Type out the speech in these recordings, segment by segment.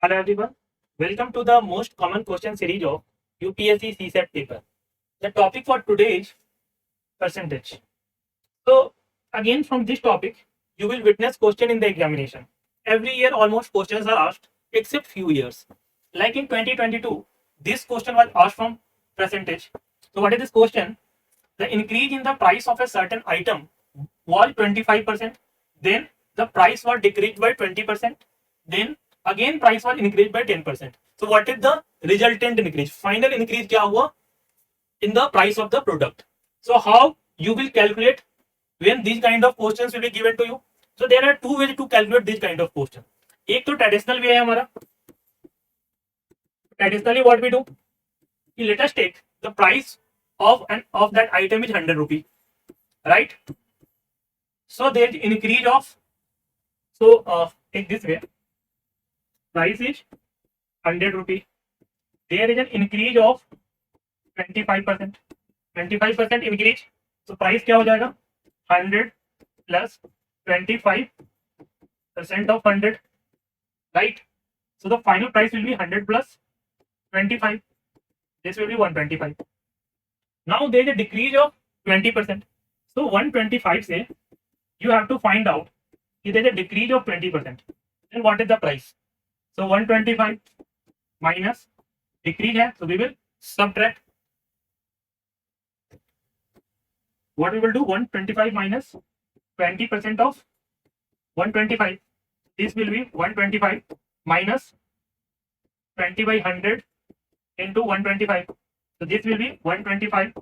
Hello everyone, welcome to the most common question series of UPSC CSET paper. The topic for today is percentage. So again from this topic, you will witness question in the examination. Every year almost questions are asked except few years. Like in 2022, this question was asked from percentage. So what is this question? The increase in the price of a certain item was 25%, then the price was decreased by 20%, then again price was increased by 10%. So what is the resultant increase? Final increase क्या हुआ in the price of the product? So how you will calculate when these kind of questions will be given to you? So there are two ways to calculate this kind of question. एक तो traditional way है हमारा. Traditionally what we do, let us take the price of that item is 100 rupee, right? So there is increase of, so take this way, price is 100 rupee, there is an increase of 25%. 25% increase, so price क्या हो जाएगा 100 plus 25% of 100, right? So the final price will be 100 plus 25, this will be 125. Now there is a decrease of 20%. So 125 से you have to find out if there is a decrease of 20%, then what is the price? So 125 minus decrease है, so we will subtract. What we will do, 125 minus 20% of 125, this will be 125 minus 20 by 100 into 125, so this will be 125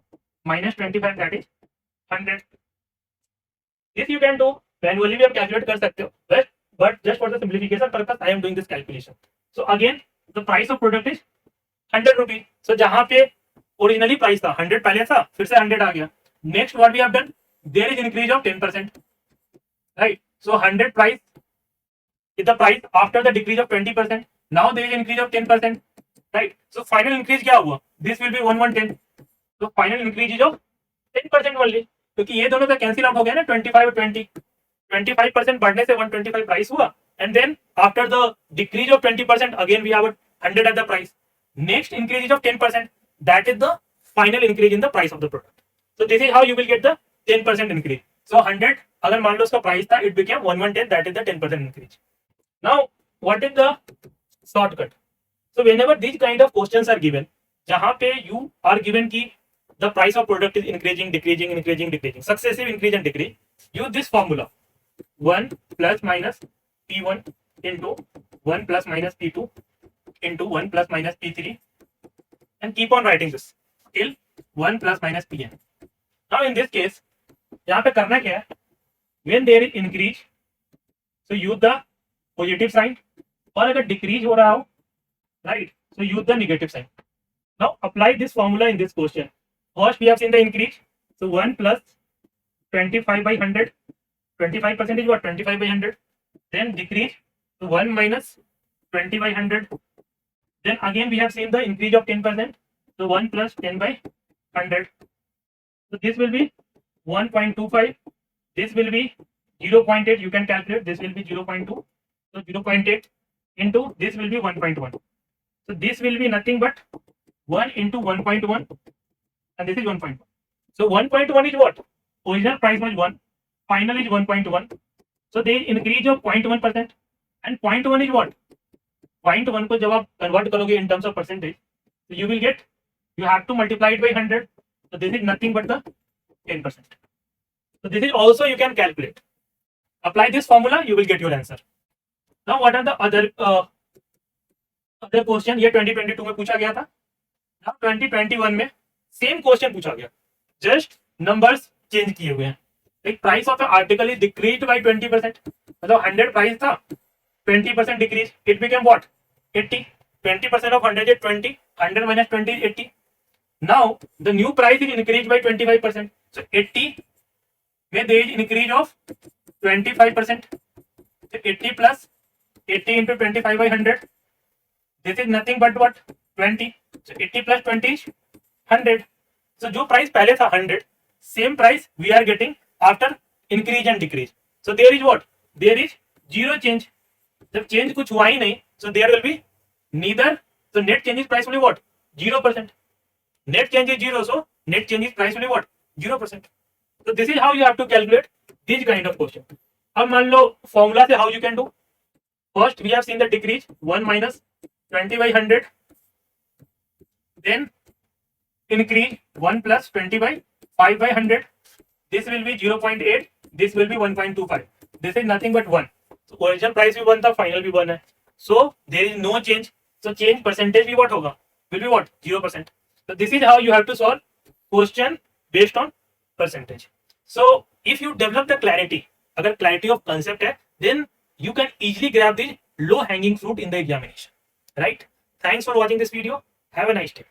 minus 25, that is 100. This you can do manually, भी आप calculate कर सकते हो, but just for the simplification purpose I am doing this calculation. So again the price of product is 100 rupees. So जहां पे originally price था 100 पहले था, फिर से 100 आ गया. Next what we have done, there is increase of 10%, right? So 100 price is the price after the decrease of 20%. Now there is increase of 10%, right? So final increase क्या हुआ, this will be 1110. So final increase is of 10% only, क्योंकि ये दोनों का cancel out हो गया ना, 25 और 20. 25% बढ़ने से 125 प्राइस हुआ, and then after the decrease of 20% again we have 100 at the price. Next increase is of 10%, that is the final increase in the price of the product. So this is how you will get the 10% increase. So 100 अगर मान लो उसका price था, it became 1110, that is the 10% increase. Now what is the shortcut? So whenever this kind of questions are given, जहां पे you are given की the price of product is increasing, decreasing, increasing, decreasing, successive increase and decrease, use this formula 1 plus minus P1 into 1 plus minus P2 into 1 plus minus P3 and keep on writing this till 1 plus minus Pn. Now in this case यहाँ पे करना क्या है, when there is increase so use the positive sign, और अगर decrease हो रहा हो, right, so use the negative sign. Now apply this formula in this question. First we have seen the increase, so 1 plus 25 by 100, 25% is what, 25 by 100. Then decrease, so 1 minus 20 by 100. Then again we have seen the increase of 10%, so 1 plus 10 by 100. So this will be 1.25, this will be 0.8, you can calculate, this will be 0.2, so 0.8 into this will be 1.1. So this will be nothing but 1 into 1.1, and this is 1.1. So 1.1 is what? Original price was 1, final is 1.1. So there is increase of 0.1%, and 0.1 is what? 0.1 को जब आप convert करोगे in terms of percentage, so you will get, you have to multiply it by 100. So this is nothing but the 10%. So this is also you can calculate. Apply this formula, you will get your answer. Now what are the other question? ये 2022 में पूछा गया था. Now 2021 में same question पूछा गया, just numbers change किए हुए हैं. एक price of article is decrease by 20%, मतलब 100 प्राइस था, 20% decrease, it became what, 80. 20% of 100 is 20, 100 minus 20 is 80. Now the new price is increase by 25%, so 80 में there is increase of 25%, so 80 plus 80 into 25 by 100, this is nothing but what, 20. So 80 plus 20 is 100. So जो price पहले था 100, same price we are getting after increase and decrease. So there is what, there is zero change. जब change कुछ हुआ ही नहीं, So there will be neither. So net change is price will be what? 0%. Net change is 0, so net change is price will be what? 0%. So this is how you have to calculate this kind of question. अब मान लो formula से how you can do. First we have seen the decrease 1 minus 20 by 100. Then increase 1 plus 20 by 5 by 100. This will be 0.8. This will be 1.25. This is nothing but 1. So original price भी 1 था, final भी 1 है. So there is no change. So change percentage भी what होगा? Will be what? 0%. So this is how you have to solve question based on percentage. So if you develop the clarity, अगर clarity of concept है, then you can easily grab the low hanging fruit in the examination. Right? Thanks for watching this video. Have a nice day.